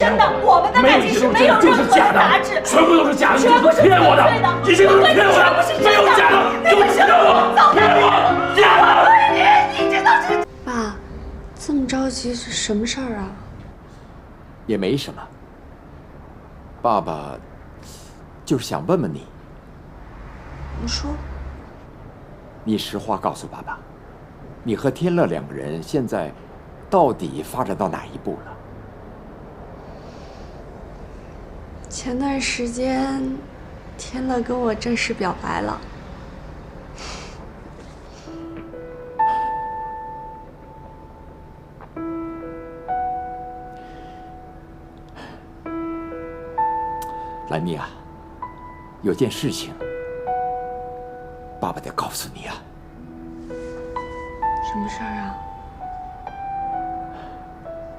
真的，我们的感情是没有任何的杂质，全部都是假的，全部是骗我的，一切都是骗我的，没有假的，就是骗我，骗我，骗我！你这都是……爸，这么着急是什么事儿啊？也没什么，爸爸就是想问问你，你说，你实话告诉爸爸，你和天乐两个人现在到底发展到哪一步了？前段时间，天乐跟我正式表白了。兰妮啊，有件事情，爸爸得告诉你啊。什么事儿啊？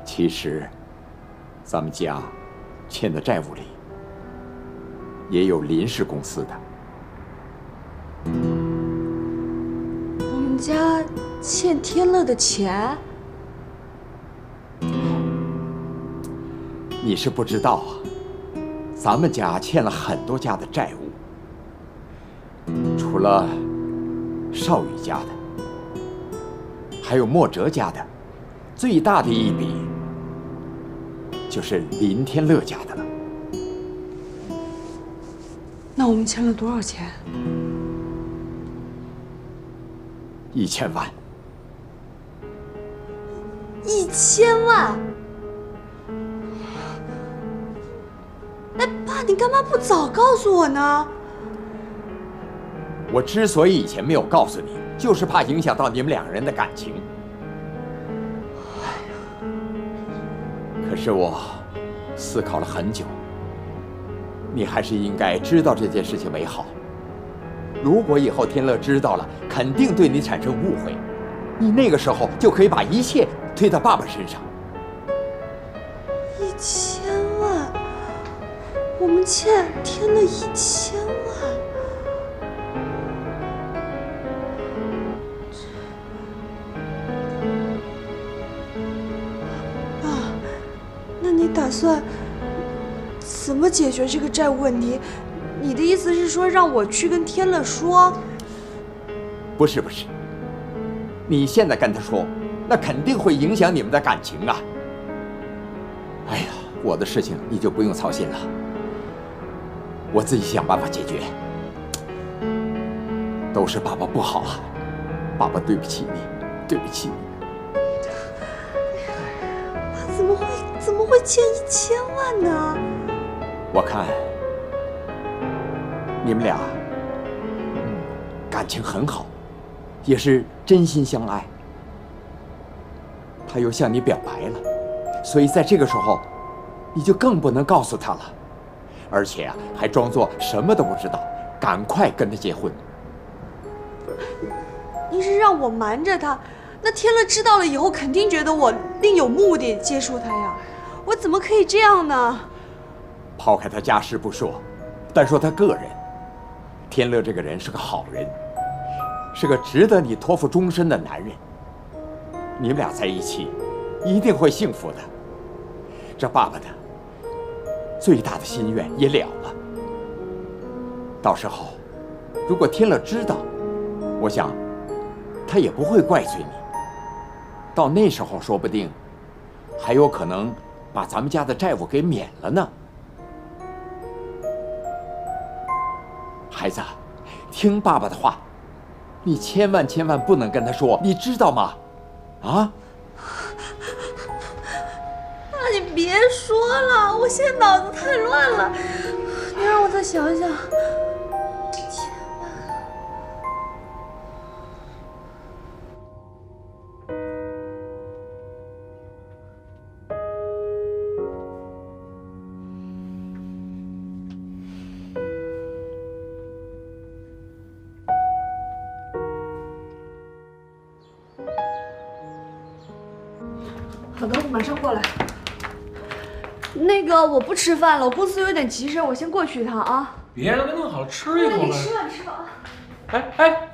其实，咱们家欠的债务里也有林氏公司的。我们家欠天乐的钱？你是不知道啊，咱们家欠了很多家的债务，除了少宇家的，还有莫哲家的，最大的一笔就是林天乐家的了。那我们欠了多少钱1000万。？1000万！哎，爸，你干嘛不早告诉我呢？我之所以以前没有告诉你，就是怕影响到你们两个人的感情。可是我思考了很久，你还是应该知道这件事情为好。如果以后天乐知道了，肯定对你产生误会，你那个时候就可以把一切推到爸爸身上。1000万，我们欠天乐1000万。爸，那你打算怎么解决这个债务问题？你的意思是说让我去跟天乐说？不是，你现在跟他说，那肯定会影响你们的感情啊。哎呀，我的事情你就不用操心了，我自己想办法解决。都是爸爸不好啊，爸爸对不起你，对不起你。爸怎么会欠1000万呢？我看你们俩，感情很好，也是真心相爱。他又向你表白了，所以在这个时候，你就更不能告诉他了，而且啊，还装作什么都不知道，赶快跟他结婚。你是让我瞒着他？那天乐知道了以后，肯定觉得我另有目的接触他呀。我怎么可以这样呢？抛开他家世不说，单说他个人，天乐这个人是个好人，是个值得你托付终身的男人。你们俩在一起，一定会幸福的。这爸爸的最大的心愿也了了。到时候，如果天乐知道，我想他也不会怪罪你。到那时候，说不定还有可能把咱们家的债务给免了呢。孩子，听爸爸的话，你千万不能跟他说，你知道吗？啊！爸，你别说了，我现在脑子太乱了，你让我再想想。1000万。好的，我马上过来。那个，我不吃饭了，我公司有点急事，我先过去一趟啊。别了，给弄好了，吃一口呗。你吃吧，吃吧。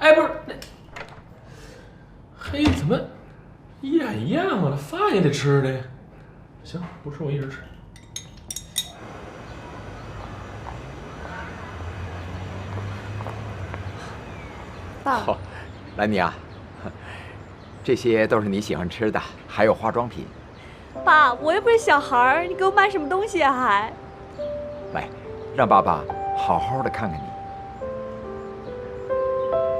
哎，不是那，嘿，怎么一样啊？饭也得吃的。行，不吃我一人吃。爸。兰妮啊，这些都是你喜欢吃的，还有化妆品。爸，我又不是小孩儿，你给我买什么东西啊还？来，让爸爸好好的看看你。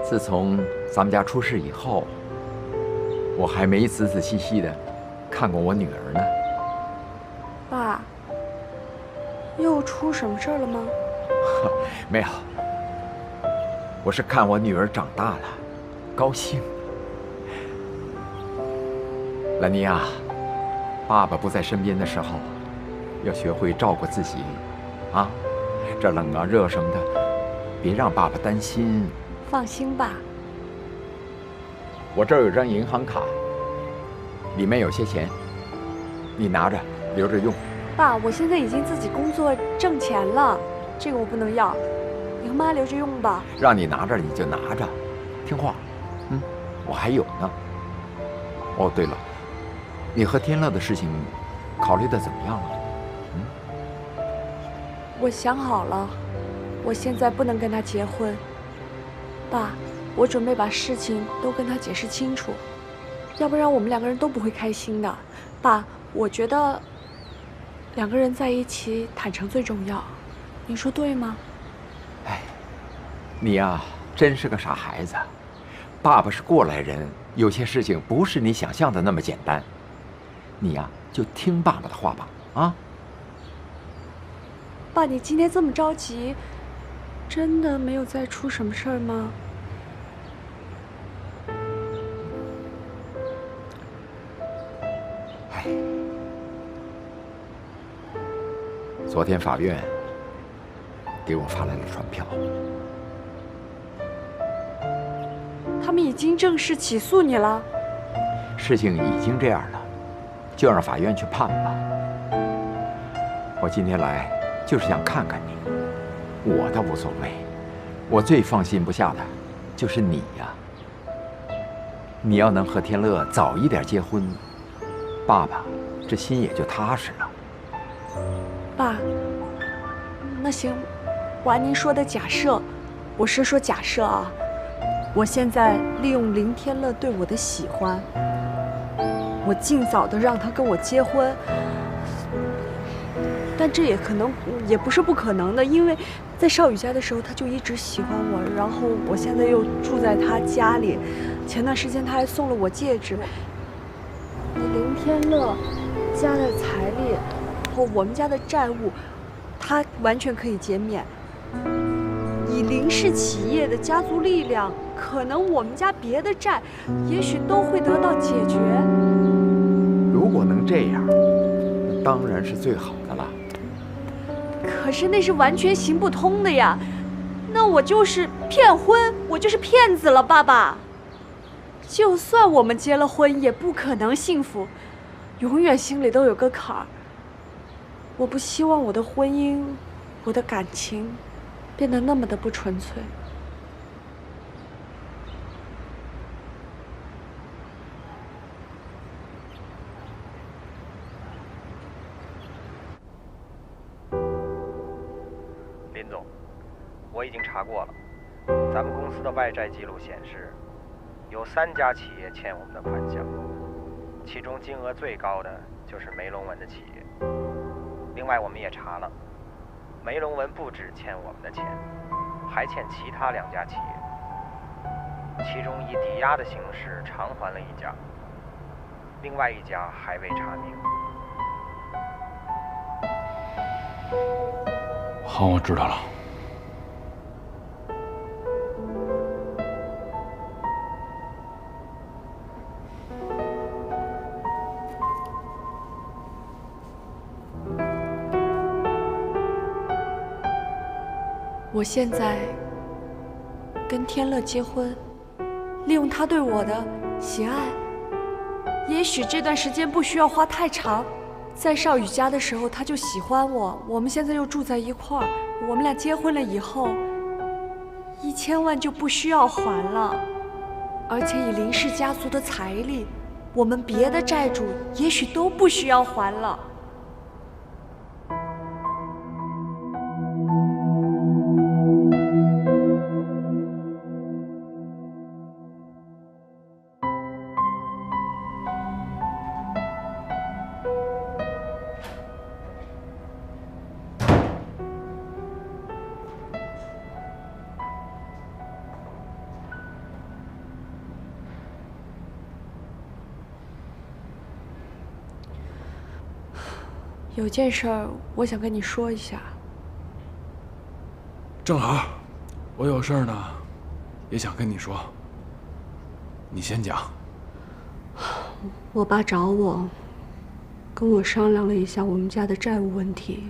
自从咱们家出事以后，我还没仔仔细细的看过我女儿呢。爸，又出什么事儿了吗？没有，我是看我女儿长大了，高兴。兰妮啊，爸爸不在身边的时候，要学会照顾自己，啊，这冷啊热什么的，别让爸爸担心。放心吧，我这儿有张银行卡，里面有些钱，你拿着留着用。爸，我现在已经自己工作挣钱了，这个我不能要，你和妈留着用吧。让你拿着你就拿着，听话。我还有呢。哦，对了，你和天乐的事情考虑的怎么样了？我想好了，我现在不能跟他结婚。爸，我准备把事情都跟他解释清楚，要不然我们两个人都不会开心的。爸，我觉得两个人在一起坦诚最重要，你说对吗？哎，你呀，真是个傻孩子。爸爸是过来人，有些事情不是你想象的那么简单。你呀，就听爸爸的话吧，啊！爸，你今天这么着急，真的没有再出什么事儿吗？哎，昨天法院给我发来了传票，他们已经正式起诉你了。事情已经这样了，就让法院去判吧。我今天来就是想看看你，我倒无所谓，我最放心不下的就是你呀。你要能和天乐早一点结婚，爸爸这心也就踏实了。爸，那行，我按您说的假设，我是说假设啊。我现在利用林天乐对我的喜欢，我尽早的让他跟我结婚。但这也可能也不是不可能的，因为在少宇家的时候他就一直喜欢我，然后我现在又住在他家里，前段时间他还送了我戒指。以林天乐家的财力和我们家的债务，他完全可以减免。以林氏企业的家族力量，可能我们家别的债也许都会得到解决。如果能这样，那当然是最好的了。可是那是完全行不通的呀，那我就是骗婚，我就是骗子了，爸爸。就算我们结了婚，也不可能幸福，永远心里都有个坎儿。我不希望我的婚姻，我的感情变得那么的不纯粹。林总，我已经查过了，咱们公司的外债记录显示，有3家企业欠我们的款项，其中金额最高的就是梅龙文的企业。另外，我们也查了，梅龙文不只欠我们的钱，还欠其他2家企业，其中以抵押的形式偿还了1家，另外1家还未查明。好，我知道了。我现在跟天乐结婚，利用他对我的喜爱，也许这段时间不需要花太长。在少宇家的时候他就喜欢我，我们现在又住在一块儿，我们俩结婚了以后，1000万就不需要还了。而且以林氏家族的财力，我们别的债主也许都不需要还了。有件事儿我想跟你说一下。正好，我有事儿呢，也想跟你说。你先讲。我爸找我，跟我商量了一下我们家的债务问题，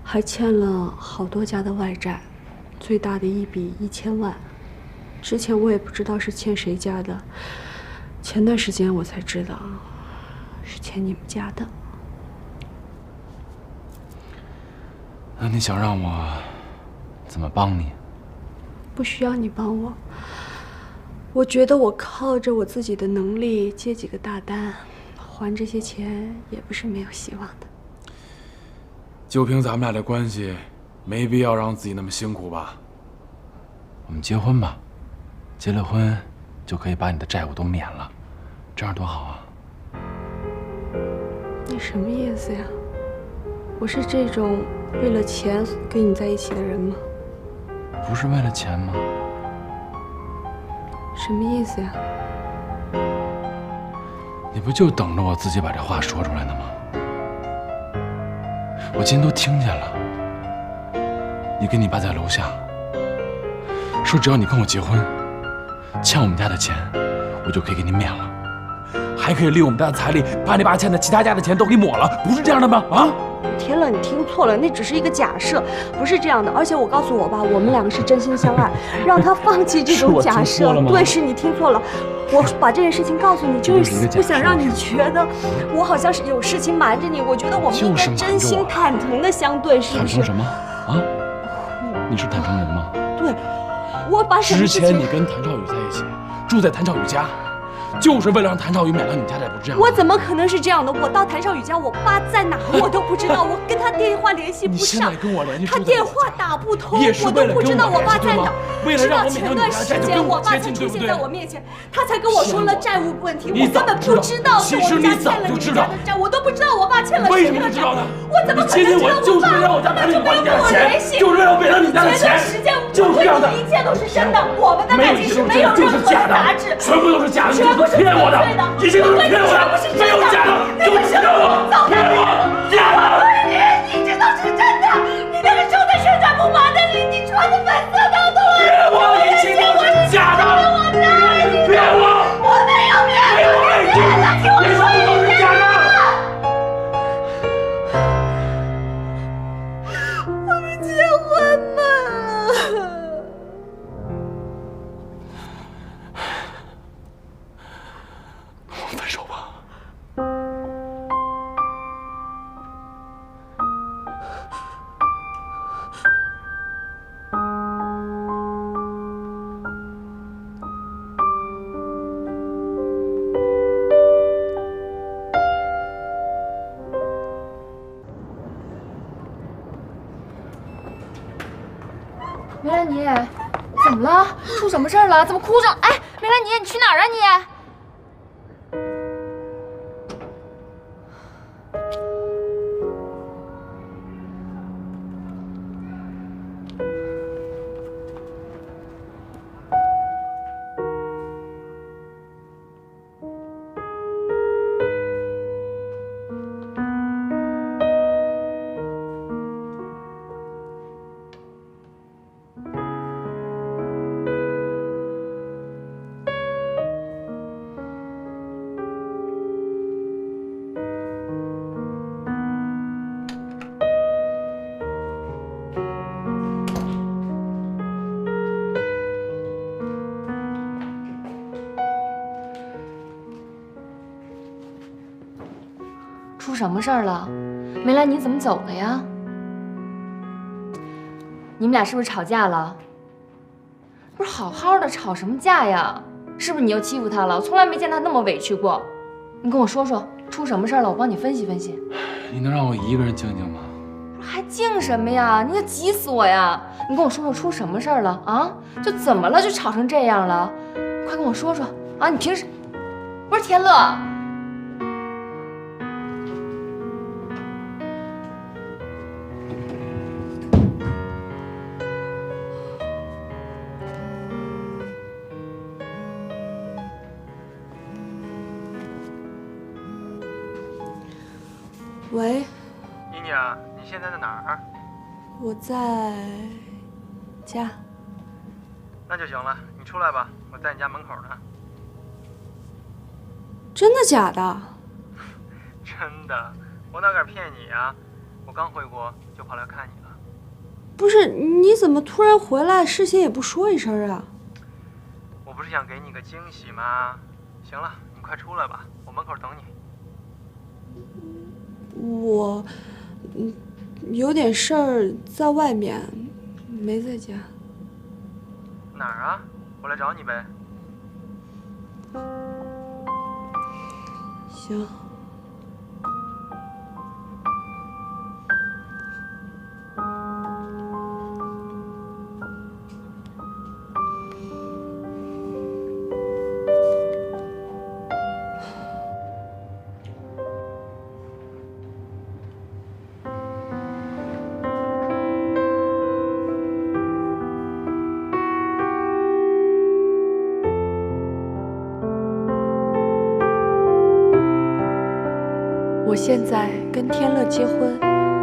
还欠了好多家的外债，最大的一笔1000万。之前我也不知道是欠谁家的，前段时间我才知道，是欠你们家的。那你想让我怎么帮你？不需要你帮我，我觉得我靠着我自己的能力接几个大单，还这些钱也不是没有希望的。就凭咱们俩的关系，没必要让自己那么辛苦吧？我们结婚吧，结了婚就可以把你的债务都免了，这样多好啊！你什么意思呀？我是这种为了钱跟你在一起的人吗？不是为了钱吗？什么意思呀？你不就等着我自己把这话说出来呢吗？我今天都听见了，你跟你爸在楼下说，只要你跟我结婚，欠我们家的钱，我就可以给你免了，还可以利用我们家的财力，把你爸欠的其他家的钱都给抹了，不是这样的吗？啊！天乐，你听错了，那只是一个假设，不是这样的。而且我告诉我爸，我们两个是真心相爱，让他放弃这种假设。对，是你听错了。我把这件事情告诉你，就是不想让你觉得我好像是有事情瞒着你。我觉得我们应该真心坦诚的相对，是不是？坦诚什么？啊？你是坦诚人吗？对，我把什么之事情？前你跟谭少宇在一起，住在谭少宇家。就是为了让谭少宇免了你家债，不是这样？我怎么可能是这样的？我到谭少宇家，我爸在哪我都不知道，我跟他电话联系不上，你现在跟我联系，他电话打不通，我都不知道我爸在哪。直到前段时间我爸才出现在我面前，他才跟我说了债务问题，我根本不知道是我们家欠了你们家的债，我都不知道我爸欠了谁的债。我怎么可能知道我爸根本就没有跟我联系？就是为了免了你家的钱。前段时间就是这样的，一切都是真的，我们的感情是没有任何的杂质，全部都是假的，全部是骗我的。一切都是骗我的，没有假的，就是骗我，骗我，假的！你这都是真的，你那个时候在旋转木马那里，你穿的粉色当当，骗我，一切都是假的，骗我，我没有骗你，骗了，听我说一遍，假的。我们结婚吧。分手吧。梅兰妮，怎么了？出什么事儿了？怎么哭着？哎，梅兰妮，你去哪儿啊你？出什么事儿了？梅兰妮怎么走了呀？你们俩是不是吵架了？不是好好的，吵什么架呀？是不是你又欺负她了？我从来没见她那么委屈过。你跟我说说出什么事儿了，我帮你分析分析。你能让我一个人静静吗？还静什么呀？你可急死我呀！你跟我说说出什么事儿了啊？就怎么了？就吵成这样了？快跟我说说啊！你平时不是天乐？喂，妮啊，你现在在哪儿？我在家。那就行了，你出来吧，我在你家门口呢。真的假的？真的，我哪敢骗你啊？我刚回国就跑来看你了。不是，你怎么突然回来，事先也不说一声啊？我不是想给你个惊喜吗？行了，你快出来吧，我门口等你。我，有点事儿在外面，没在家。哪儿啊？我来找你呗。行。我现在跟天乐结婚，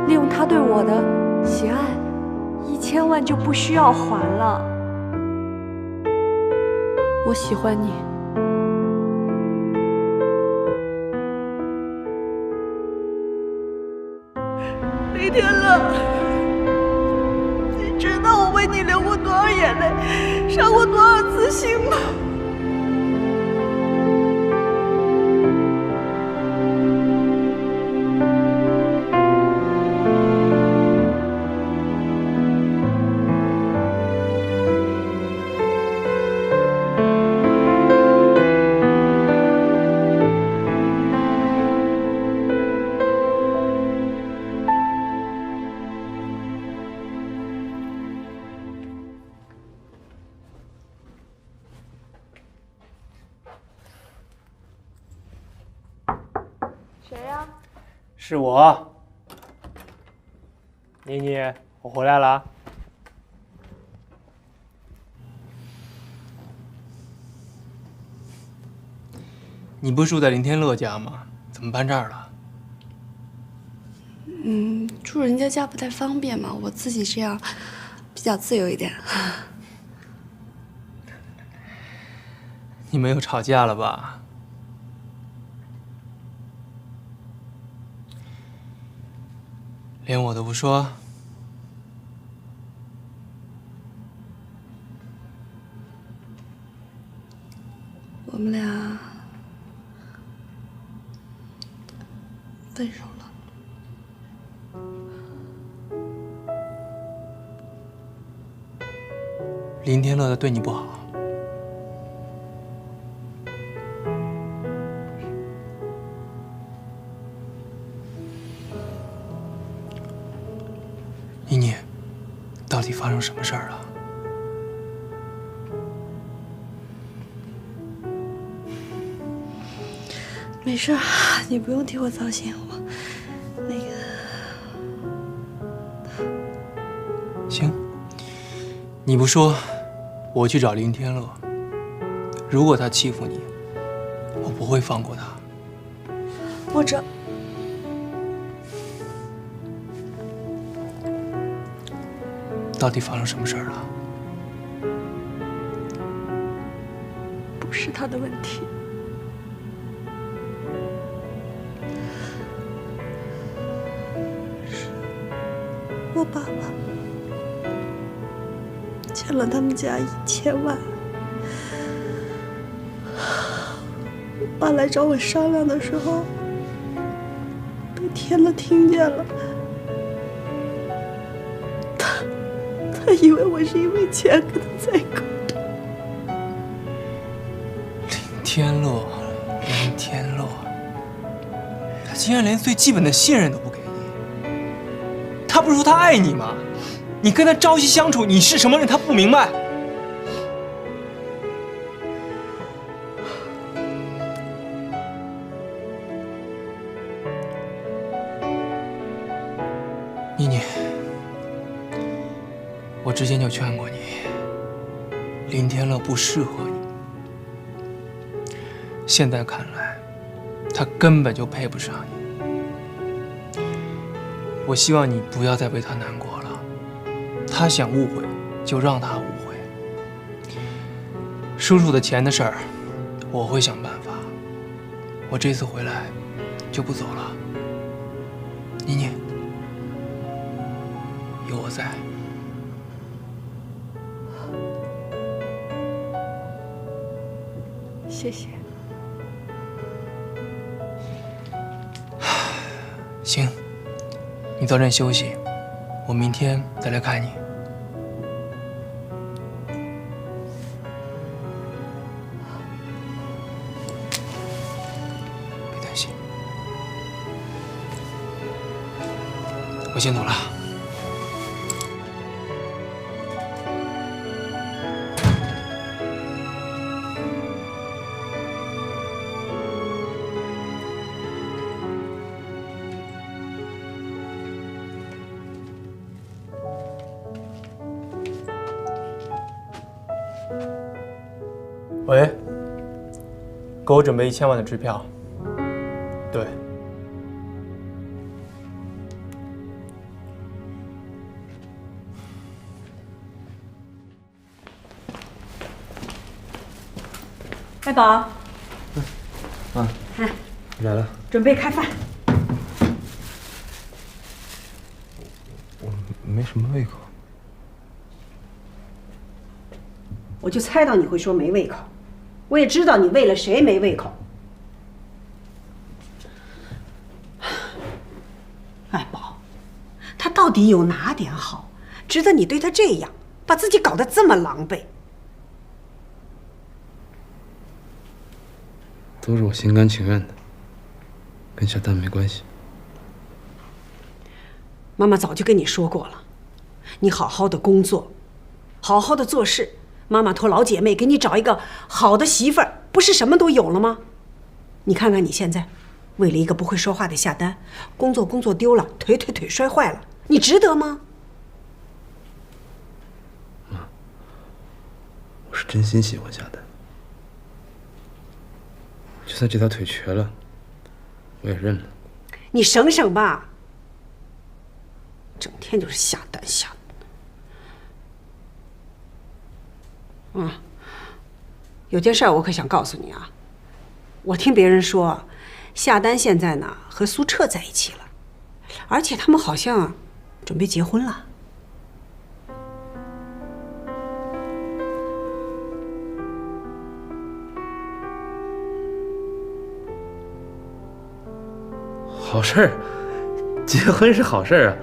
利用他对我的喜爱，1000万就不需要还了。我喜欢你。李天乐，你知道我为你流过多少眼泪，伤过多少次心吗？谁呀？是我，妮妮，我回来了。你不是住在林天乐家吗？怎么搬这儿了？住人家家不太方便嘛，我自己这样比较自由一点。你们又吵架了吧？连我都不说。我们俩分手了。林天乐的对你不好。妮妮，到底发生什么事儿了？没事儿，你不用替我操心。行，你不说，我去找林天乐。如果他欺负你，我不会放过他。我这到底发生什么事儿了？不是他的问题。是我爸爸欠了他们家1000万。我爸来找我商量的时候，被天乐听见了。他以为我是因为钱跟他在一块的。林天乐，他竟然连最基本的信任都不给你。他不是说他爱你吗？你跟他朝夕相处，你是什么人他不明白。妮妮，我之前就劝过你，林天乐不适合你。现在看来，他根本就配不上你。我希望你不要再为他难过了。他想误会，就让他误会。叔叔的钱的事儿，我会想办法。我这次回来就不走了。妮妮，有我在。谢谢。行，你早点休息，我明天再来看你。别担心，我先走了。喂，给我准备1000万的支票。对。爱宝，妈，来了。准备开饭。我没什么胃口。我就猜到你会说没胃口，我也知道你为了谁没胃口。爱宝，他到底有哪点好，值得你对他这样，把自己搞得这么狼狈？都是我心甘情愿的，跟夏丹没关系。妈妈早就跟你说过了，你好好的工作，好好的做事。妈妈托老姐妹给你找一个好的媳妇儿，不是什么都有了吗？你看看你现在，为了一个不会说话的夏丹，工作丢了，腿摔坏了，你值得吗？妈，我是真心喜欢夏丹，就算这条腿瘸了，我也认了。你省省吧，整天就是夏丹。有件事我可想告诉你啊，我听别人说，夏丹现在呢和苏澈在一起了，而且他们好像准备结婚了。好事儿，结婚是好事儿啊。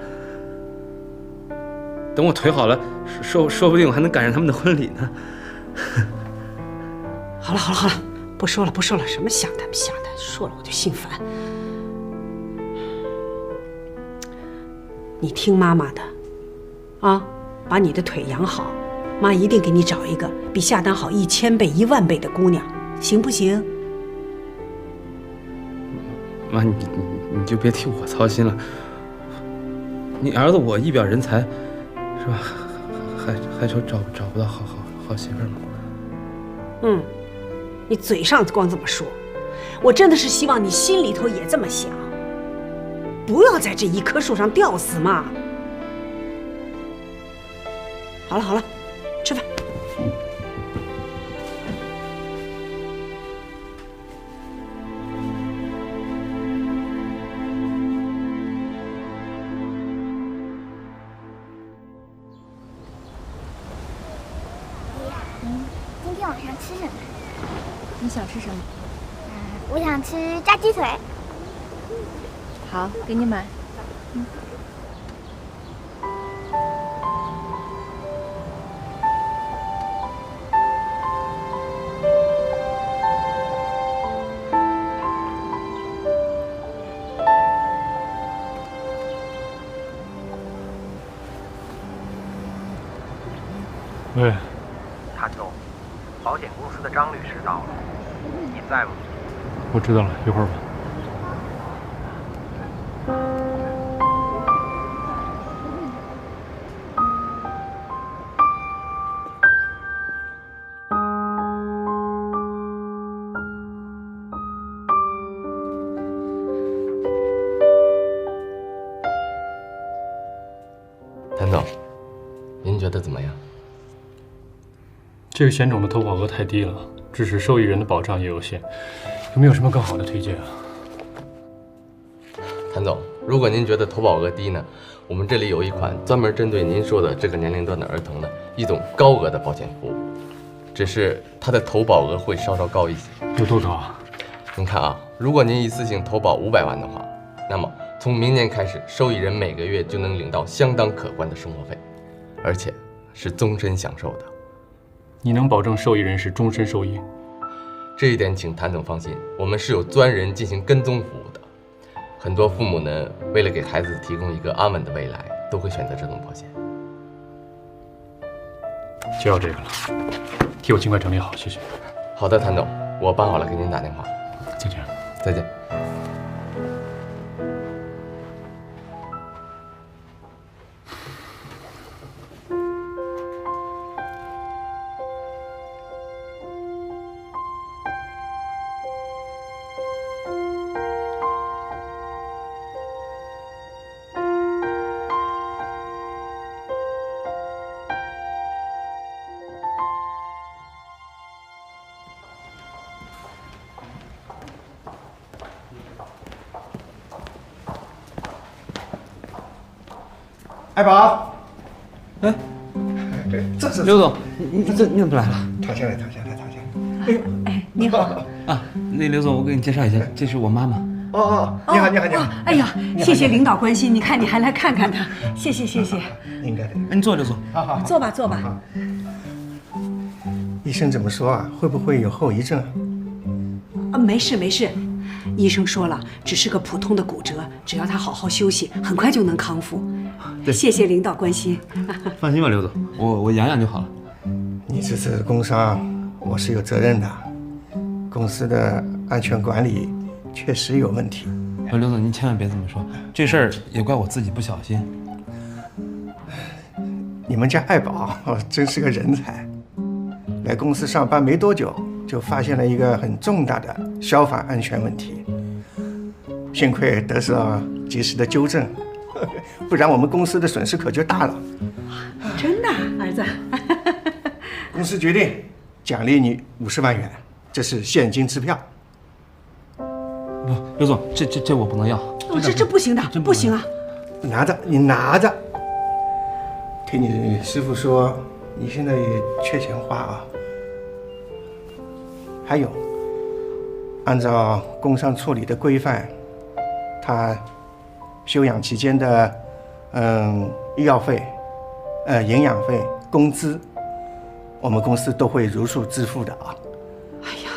等我腿好了，说不定我还能赶上他们的婚礼呢。好了，不说了，什么夏丹，说了我就心烦。你听妈妈的，啊，把你的腿养好，妈一定给你找一个比夏丹好1000倍、10000倍的姑娘，行不行？妈，你就别替我操心了。你儿子我一表人才，是吧？还愁找不到好媳妇吗？你嘴上光这么说，我真的是希望你心里头也这么想，不要在这一棵树上吊死嘛。好了，吃饭。今天晚上吃什么？你想吃什么？我想吃炸鸡腿。好，给你买。喂，谭总，保险公司的张律师到了，您在吗？我知道了，一会儿吧。谭总，您觉得怎么样？这个险种的投保额太低了，致使受益人的保障也有限，有没有什么更好的推荐啊？谭总，如果您觉得投保额低呢，我们这里有一款专门针对您说的这个年龄段的儿童的一种高额的保险服务，只是它的投保额会稍稍高一些。有多高啊？您看啊，如果您一次性投保500万的话，那么从明年开始，受益人每个月就能领到相当可观的生活费，而且是终身享受的。你能保证受益人是终身受益？这一点请谭总放心，我们是有专人进行跟踪服务的。很多父母呢，为了给孩子提供一个安稳的未来，都会选择这种保险。就要这个了，替我尽快整理好，谢谢。好的，谭总，我办好了给您打电话。再见。再见。爱宝，哎，这刘总，你怎么来了？躺下来，躺下来，躺下来。哎呦，哎，你好啊，那刘总，我给你介绍一下，这是我妈妈。哦，你好，你好，你好。哎呀，谢谢领导关心，你看你还来看看他，谢谢谢谢。应该的。你坐，刘总。好好，坐吧坐吧。医生怎么说啊？会不会有后遗症？啊，没事没事，医生说了，只是个普通的骨折，只要他好好休息，很快就能康复。谢谢领导关心。放心吧，刘总，我养养就好了。你这次工伤，我是有责任的。公司的安全管理确实有问题。刘总，您千万别这么说，这事儿也怪我自己不小心。你们家爱宝真是个人才，来公司上班没多久，就发现了一个很重大的消防安全问题，幸亏得到及时的纠正，不然我们公司的损失可就大了。真的，儿子。公司决定奖励你50万元，这是现金支票。不，刘总，这我不能要。这不行的，不行啊！拿着，你拿着。听你师傅说，你现在也缺钱花啊。还有，按照工伤处理的规范，他休养期间的医药费、营养费、工资，我们公司都会如数支付的啊。哎呀，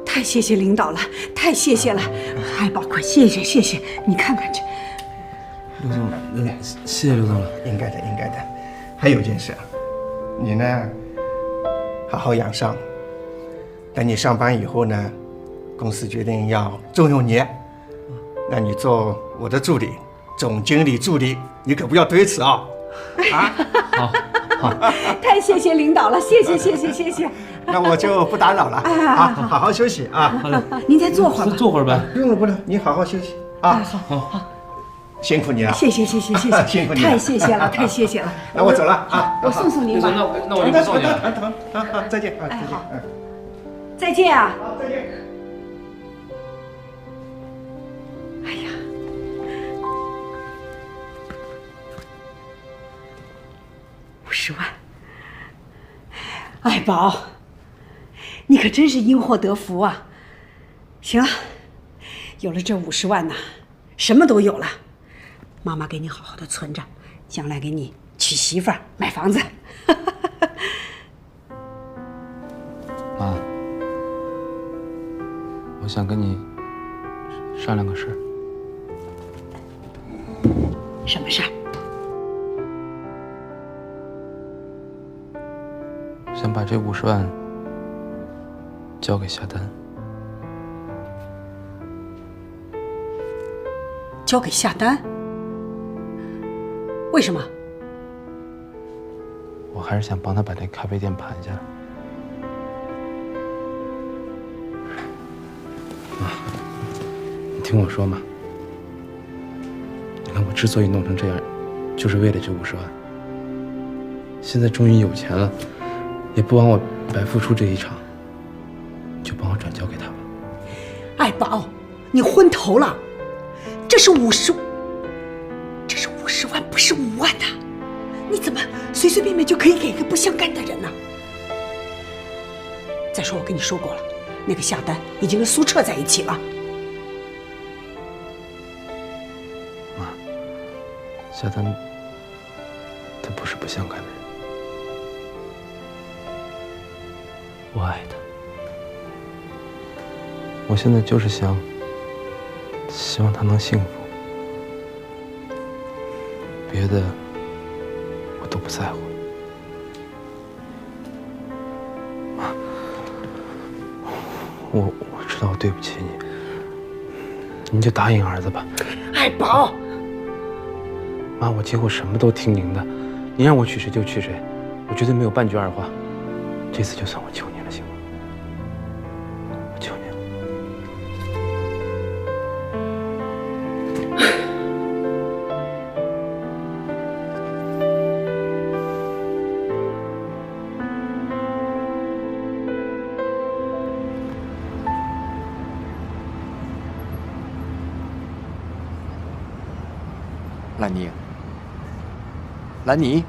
太谢谢领导了，太谢谢了，爱宝，快谢谢谢谢，你看看这。刘总，谢谢刘总了。应该的，应该的。还有一件事，你呢，好好养伤。等你上班以后呢，公司决定要重用你，让你做我的助理，总经理助理，你可不要推辞啊！啊，好，太谢谢领导了，谢谢谢谢谢谢。那我就不打扰了，好好休息啊。好嘞，您再坐会儿吧。坐会儿呗。不用了，不用了，你好好休息啊。好，辛苦你了。谢谢谢谢谢谢，辛苦你了，太谢谢了，太谢谢了。那我走了啊。我送您吧。那我就不送你了。好，再见啊。哎，好，再见啊。好，再见。哎呀，50万，爱宝，你可真是因祸得福啊！行了，有了这50万呐，什么都有了。妈妈给你好好的存着，将来给你娶媳妇儿、买房子。妈，我想跟你商量个事儿。什么事儿？想把这50万交给夏丹。交给夏丹？为什么？我还是想帮他把这咖啡店盘下来。妈，你听我说嘛。你看我之所以弄成这样，就是为了这50万。现在终于有钱了，也不枉我白付出这一场，就帮我转交给他吧。爱宝，你昏头了，这是50万，不是5万的，你怎么随随便便就可以给一个不相干的人呢？再说我跟你说过了，那个夏丹已经跟苏澈在一起了。妈，夏丹他不是不相干的人，我爱他。我现在就是希望他能幸福，别的我都不在乎。妈，我知道我对不起你，你就答应儿子吧。爱宝，妈，我今后什么都听您的，你让我娶谁就娶谁，我绝对没有半句二话。这次就算我求你了，行吗？我求你了。兰妮，兰妮，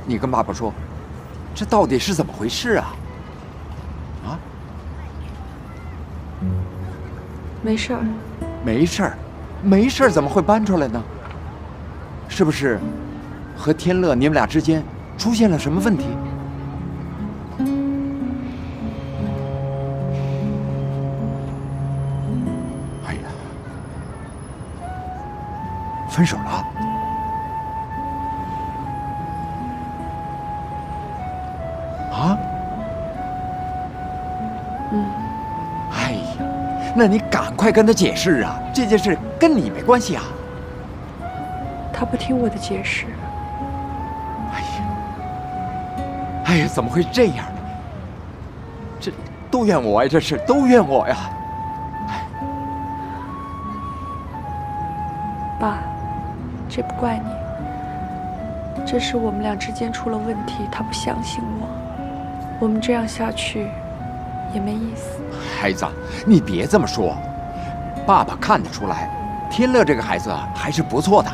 你跟爸爸说，这到底是怎么回事啊？啊？没事儿。没事儿，没事儿，怎么会搬出来呢？是不是和天乐你们俩之间出现了什么问题？哎呀，分手了？啊？哎呀，那你赶快跟他解释啊！这件事跟你没关系啊！他不听我的解释。哎呀，怎么会这样呢？这都怨我呀！这事都怨我呀！爸，这不怪你，这是我们俩之间出了问题，他不相信我，我们这样下去也没意思。孩子，你别这么说，爸爸看得出来，天乐这个孩子还是不错的。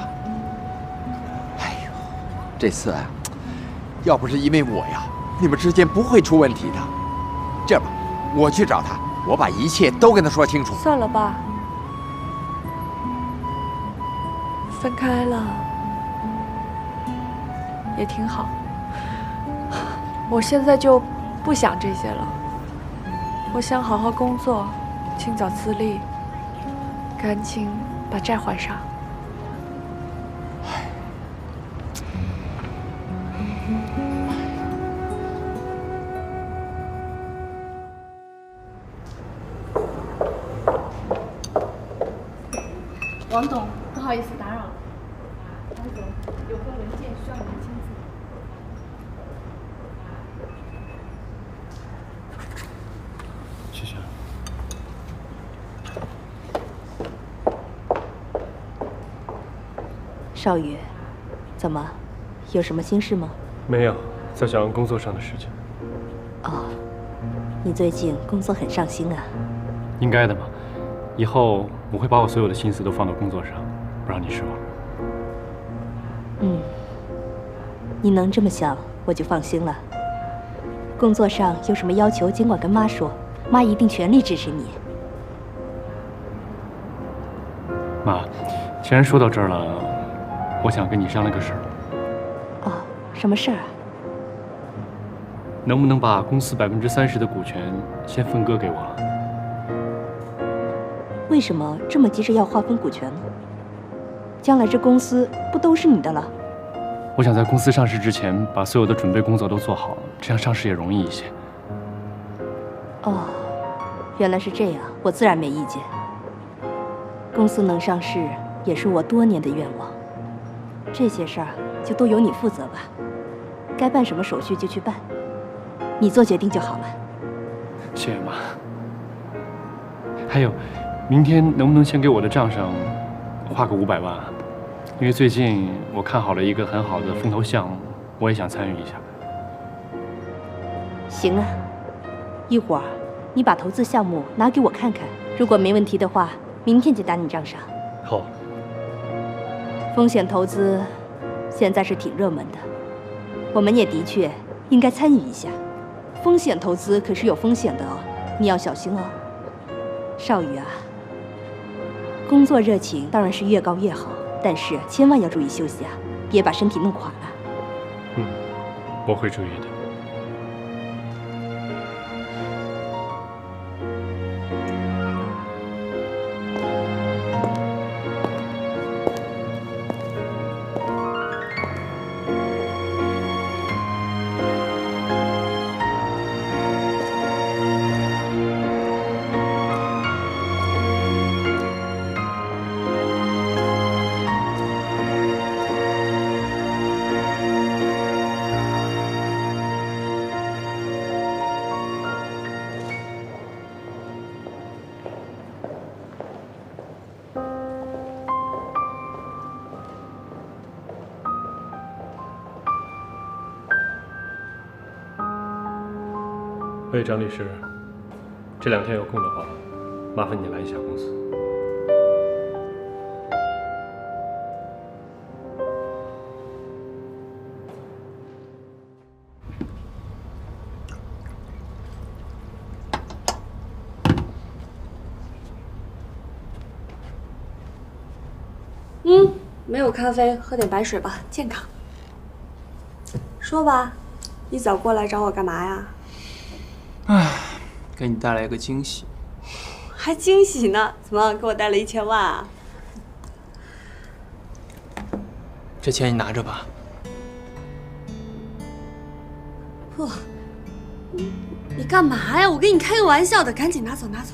哎呦，这次啊，要不是因为我呀，你们之间不会出问题的。这样吧，我去找他，我把一切都跟他说清楚。算了吧，分开了也挺好。我现在就不想这些了，我想好好工作，尽早自立，赶紧把债还上。王总，不好意思打扰了。王总，有份文件需要您签字。谢谢。少宇，怎么，有什么心事吗？没有，在想工作上的事情。哦，你最近工作很上心啊。应该的嘛，以后我会把我所有的心思都放到工作上，不让你失望。你能这么想，我就放心了。工作上有什么要求，尽管跟妈说，妈一定全力支持你。妈，既然说到这儿了，我想跟你商量个事儿。哦，什么事儿啊？能不能把公司30%的股权先分割给我？为什么这么急着要划分股权呢？将来这公司不都是你的了？我想在公司上市之前，把所有的准备工作都做好，这样上市也容易一些。哦，原来是这样，我自然没意见。公司能上市也是我多年的愿望，这些事儿就都由你负责吧，该办什么手续就去办，你做决定就好了。谢谢妈。还有，明天能不能先给我的账上花个500万啊？因为最近我看好了一个很好的风投项目，我也想参与一下。行啊，一会儿你把投资项目拿给我看看，如果没问题的话，明天就打你账上。好。风险投资现在是挺热门的，我们也的确应该参与一下。风险投资可是有风险的哦，你要小心哦。少宇啊，工作热情当然是越高越好，但是千万要注意休息啊，别把身体弄垮了。我会注意的。喂，张律师，这2天有空的话，麻烦你来一下公司。没有咖啡，喝点白水吧，健康。说吧，一早过来找我干嘛呀？给你带来一个惊喜。还惊喜呢？怎么给我带了1000万啊？这钱你拿着吧。不，你干嘛呀？我跟你开个玩笑的，赶紧拿走拿走。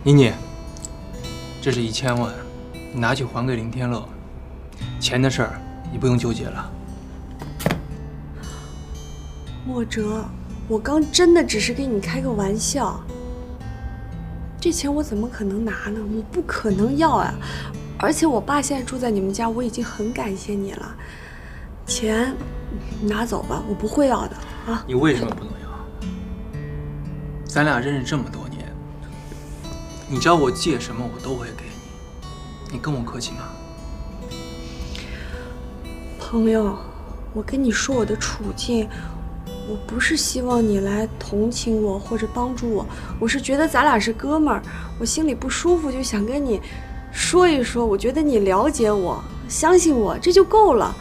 妮妮，这是1000万，你拿去还给林天乐。钱的事儿你不用纠结了。莫哲，我刚真的只是跟你开个玩笑。这钱我怎么可能拿呢？我不可能要啊！而且我爸现在住在你们家，我已经很感谢你了。钱拿走吧，我不会要的啊。你为什么不能要？咱俩认识这么多年，你找我借什么我都会给你，你跟我客气吗？朋友，我跟你说我的处境。我不是希望你来同情我或者帮助我，我是觉得咱俩是哥们儿，我心里不舒服，就想跟你说一说。我觉得你了解我，相信我，这就够了。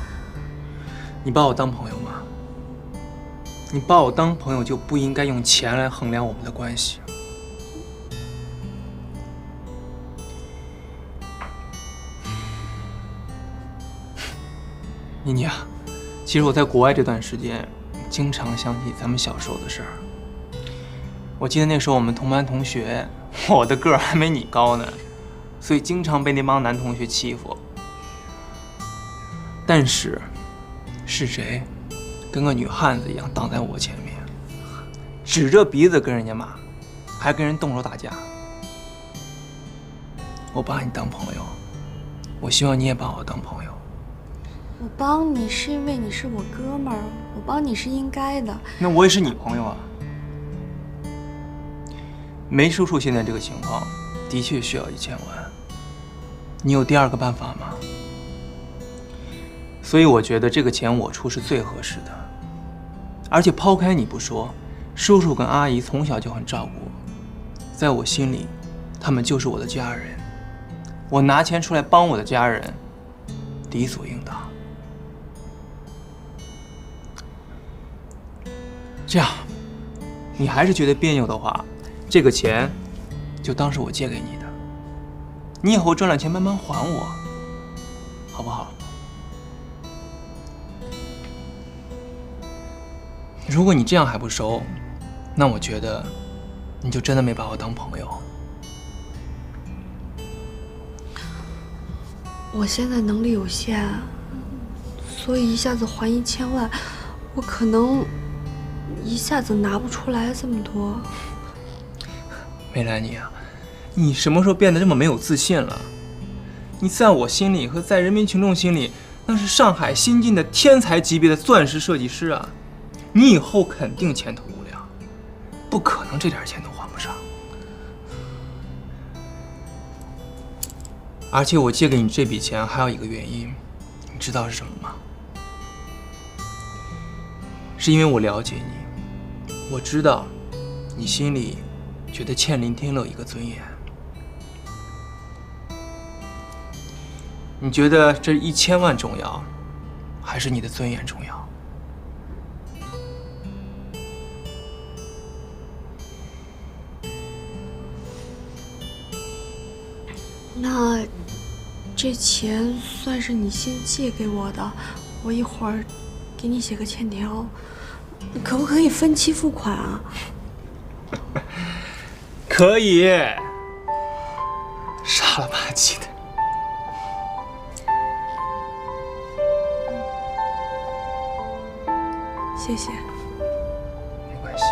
你把我当朋友吗？你把我当朋友就不应该用钱来衡量我们的关系。妮妮啊，其实我在国外这段时间。经常想起咱们小时候的事儿。我记得那时候我们同班同学，我的个儿还没你高呢，所以经常被那帮男同学欺负。但是，是谁跟个女汉子一样挡在我前面，指着鼻子跟人家骂，还跟人动手打架？我把你当朋友，我希望你也把我当朋友。我帮你是因为你是我哥们儿，我帮你是应该的。那我也是你朋友啊。梅叔叔现在这个情况，的确需要1000万。你有第2个办法吗？所以我觉得这个钱我出是最合适的。而且抛开你不说，叔叔跟阿姨从小就很照顾我，在我心里，他们就是我的家人。我拿钱出来帮我的家人，理所应当。这样，你还是觉得别扭的话，这个钱就当是我借给你的，你以后赚了钱慢慢还我，好不好？如果你这样还不收，那我觉得你就真的没把我当朋友。我现在能力有限，所以一下子还1000万，我可能一下子拿不出来这么多。梅兰妮啊，你什么时候变得这么没有自信了？你在我心里和在人民群众心里，那是上海新晋的天才级别的钻石设计师啊！你以后肯定前途无量，不可能这点钱都还不上。而且我借给你这笔钱还有一个原因，你知道是什么吗？是因为我了解你，我知道你心里觉得欠林天乐一个尊严。你觉得这1000万重要，还是你的尊严重要？那这钱算是你先借给我的，我一会儿给你写个欠条，可不可以分期付款啊？可以。傻了吧唧的。谢谢。没关系。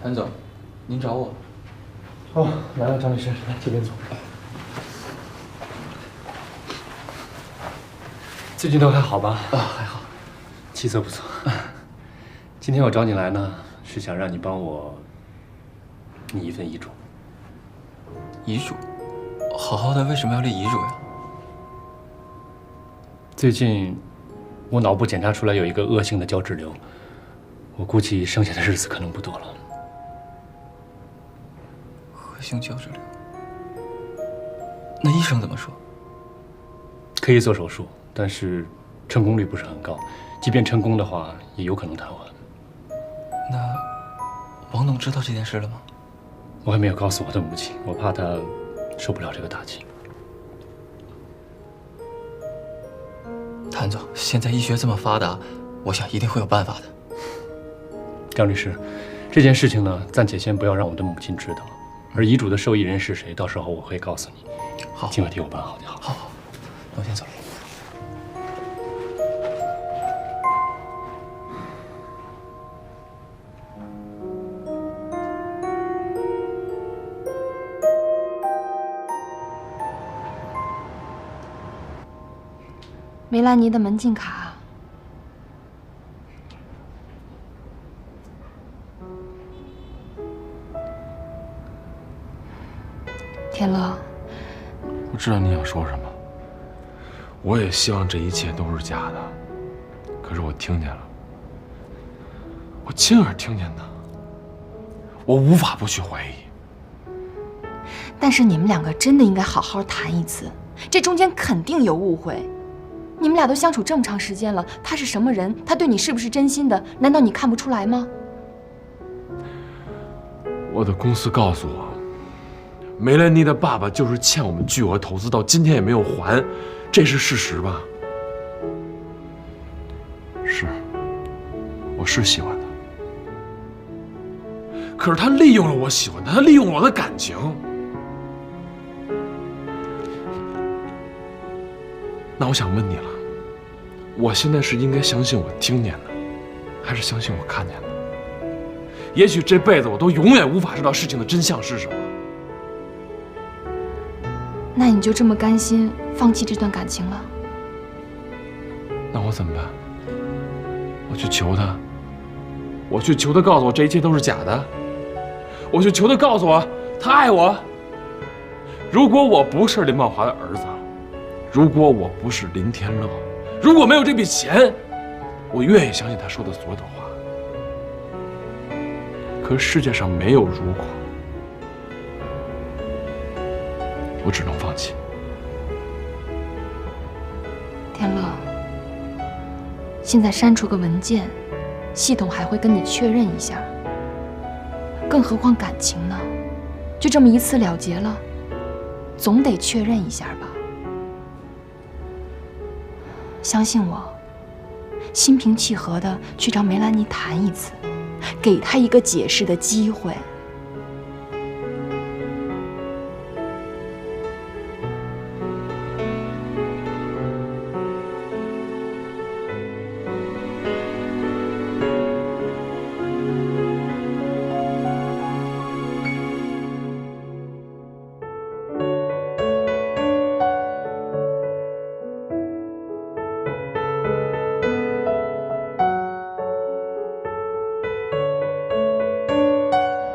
谭总，您找我？哦，来了，张律师，来这边坐。最近都还好吧？啊，还好，气色不错。今天我找你来呢，是想让你帮我拟一份遗嘱。遗嘱？好好的为什么要立遗嘱呀？最近我脑部检查出来有一个恶性的胶质瘤，我估计剩下的日子可能不多了。恶性胶质瘤？那医生怎么说？可以做手术，但是成功率不是很高，即便成功的话，也有可能瘫痪。那王董知道这件事了吗？我还没有告诉我的母亲，我怕她受不了这个打击。谭总，现在医学这么发达，我想一定会有办法的。张律师，这件事情呢，暂且先不要让我的母亲知道，而遗嘱的受益人是谁，到时候我会告诉你。好，尽快替我办好就好。好，那我先走了。梅兰妮的门禁卡。天乐，我知道你想说什么，我也希望这一切都是假的，可是我听见了，我亲耳听见的，我无法不去怀疑。但是你们两个真的应该好好谈一次，这中间肯定有误会。你们俩都相处这么长时间了，他是什么人？他对你是不是真心的？难道你看不出来吗？我的公司告诉我，梅兰妮的爸爸就是欠我们巨额投资，到今天也没有还，这是事实吧？是，我是喜欢他，可是他利用了我喜欢他，他利用了我的感情。那我想问你了，我现在是应该相信我听见的，还是相信我看见的？也许这辈子我都永远无法知道事情的真相是什么。那你就这么甘心放弃这段感情了？那我怎么办？我去求他，我去求他告诉我这一切都是假的，我去求他告诉我他爱我。如果我不是林茂华的儿子，如果我不是林天乐，如果没有这笔钱，我愿意相信他说的所有的话。可世界上没有如果，我只能放弃。天乐，现在删除个文件，系统还会跟你确认一下，更何况感情呢？就这么一次了结了，总得确认一下吧。相信我，心平气和的去找梅兰妮谈一次，给他一个解释的机会。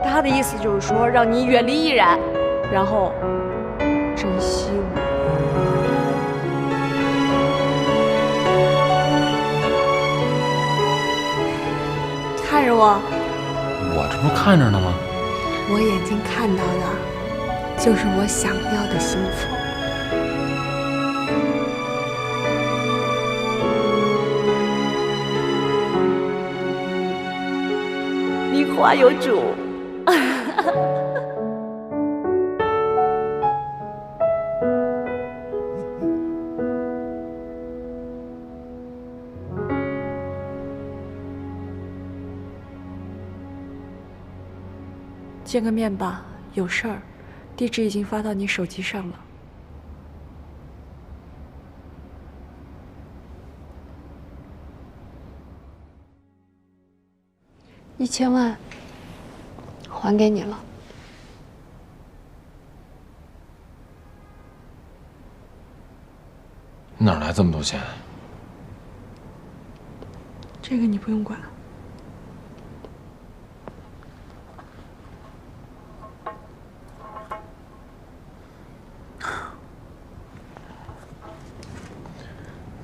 他的意思就是说，让你远离易然，然后珍惜我。看着我，我这不看着呢吗？我眼睛看到的，就是我想要的幸福。你话有主。见个面吧，有事儿，地址已经发到你手机上了。1000万还给你了。哪来这么多钱？这个你不用管。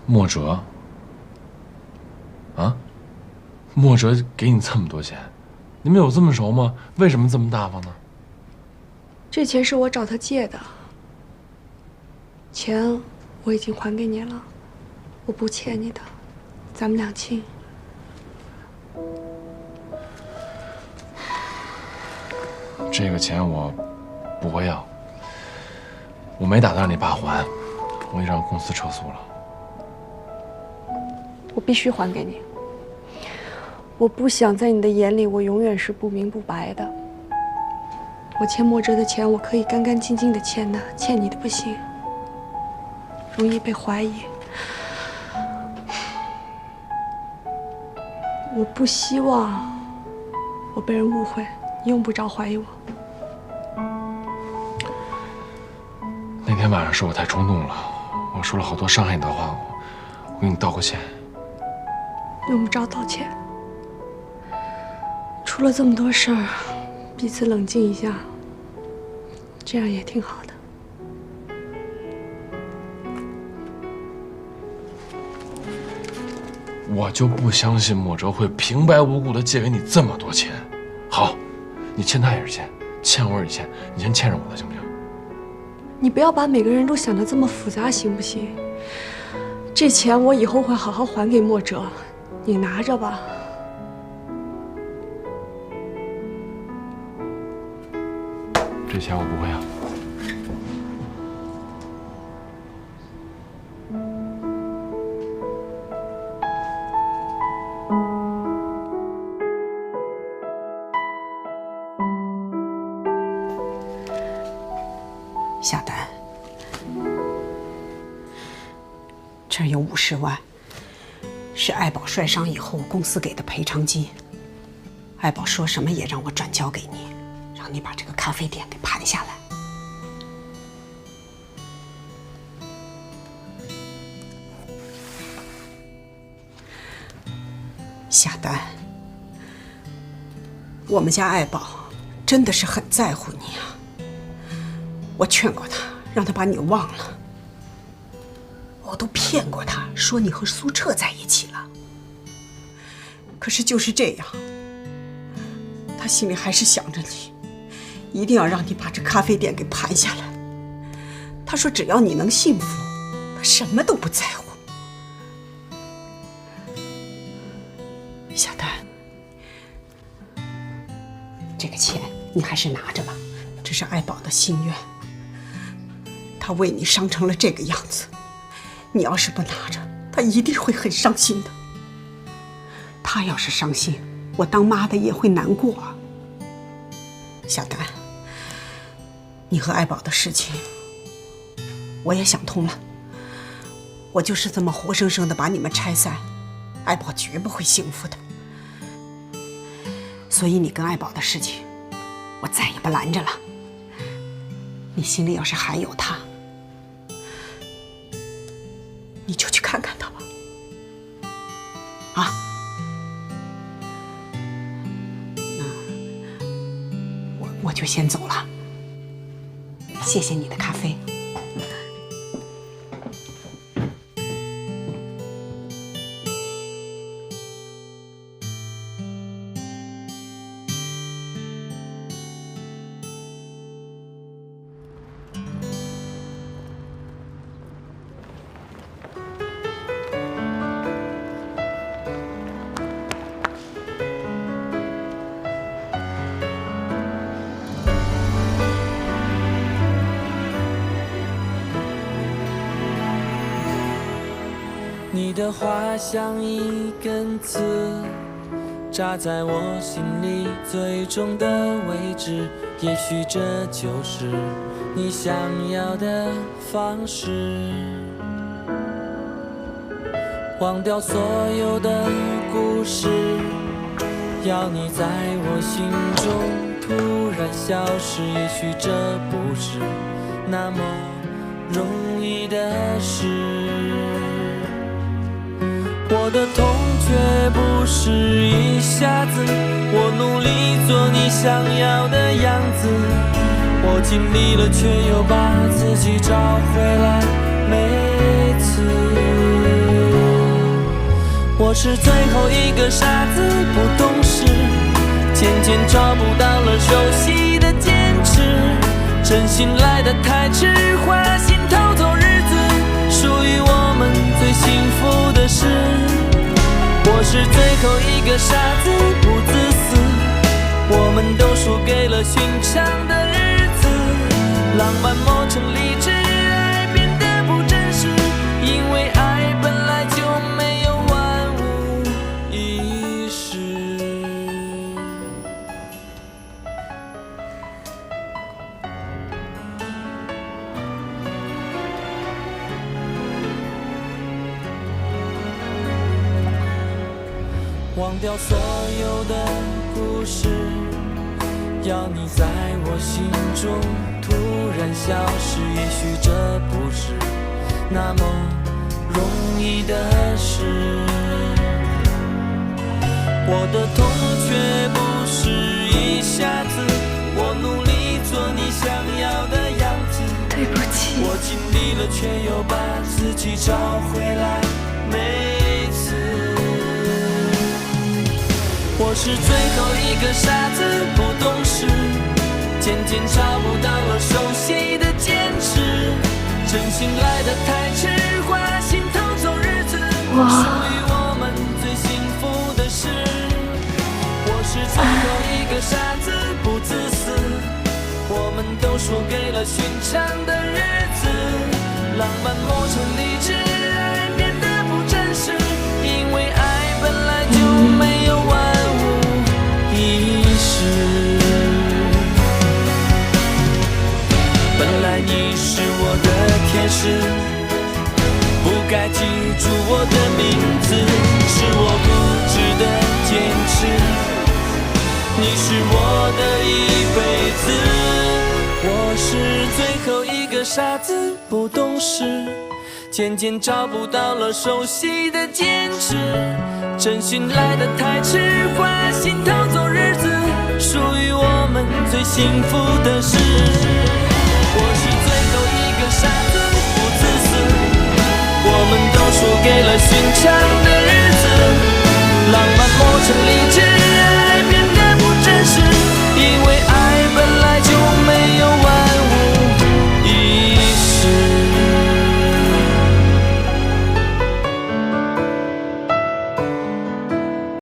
莫哲，啊？莫哲给你这么多钱，你们有这么熟吗？为什么这么大方呢？这钱是我找他借的，钱我已经还给你了，我不欠你的，咱们两清。这个钱我不会要，我没打算让你爸还，我已让公司撤诉了。我必须还给你。我不想在你的眼里，我永远是不明不白的。我欠莫哲的钱，我可以干干净净的欠的，欠你的不行，容易被怀疑。我不希望我被人误会，你用不着怀疑我。那天晚上是我太冲动了，我说了好多伤害你的话，我给你道过歉。用不着道歉。出了这么多事儿，彼此冷静一下，这样也挺好的。我就不相信莫哲会平白无故的借给你这么多钱。好，你欠他也是欠，欠我也是欠，你先欠着我的行不行？你不要把每个人都想得这么复杂，行不行？这钱我以后会好好还给莫哲，你拿着吧。这钱我不会要。夏丹，这儿有50万，是爱宝摔伤以后公司给的赔偿金。爱宝说什么也让我转交给你，让你把这个咖啡店给盘下来。夏丹，我们家爱宝真的是很在乎你啊。我劝过他，让他把你忘了。我都骗过他，说你和苏澈在一起了。可是就是这样，他心里还是想着你，一定要让你把这咖啡店给盘下来。他说只要你能幸福，他什么都不在乎。小丹，这个钱你还是拿着吧，这是爱宝的心愿。他为你伤成了这个样子，你要是不拿着，他一定会很伤心的。他要是伤心，我当妈的也会难过。小丹，你和爱宝的事情，我也想通了。我就是这么活生生的把你们拆散，爱宝绝不会幸福的。所以你跟爱宝的事情，我再也不拦着了。你心里要是还有他，你就去看看他吧。啊，那我就先走了。谢谢你的咖啡。你的话像一根刺，扎在我心里最重的位置。也许这就是你想要的方式，忘掉所有的故事，要你在我心中突然消失。也许这不是那么容易的事，我的痛却不是一下子，我努力做你想要的样子，我尽力了却又把自己找回来。每次我是最后一个傻子，不懂事，渐渐找不到了熟悉的坚持，真心来得太迟，花心偷走日子，属于我们最幸福的事。我是最后一个傻子，不自私，我们都输给了寻常的日子，浪漫磨成理智，爱变得不真实，因为爱本来就没有万无一失。忘掉所有的故事，要你在我心中突然消失。也许这不是那么容易的事，我的痛却不是一下子，我努力做你想要的样子，对不起，我尽力了却又把自己找回来。每次我是最后一个傻子，不懂事，渐渐找不到了熟悉的坚持，真心来得太迟，花心偷走日子，属于我们最幸福的事。我是最后一个傻子，不自私，我们都输给了寻常的日子，浪漫磨成理智，爱变得不真实，因为爱本来就没有万一世。本来你是我的天使，不该记住我的名字，是我固执的坚持，你是我的一辈子。我是最后一个傻子，不懂事，渐渐找不到了熟悉的坚持，真心来得太迟，花心偷走日子，属于我们最幸福的事。我是最后一个傻子，不自私，我们都输给了寻常的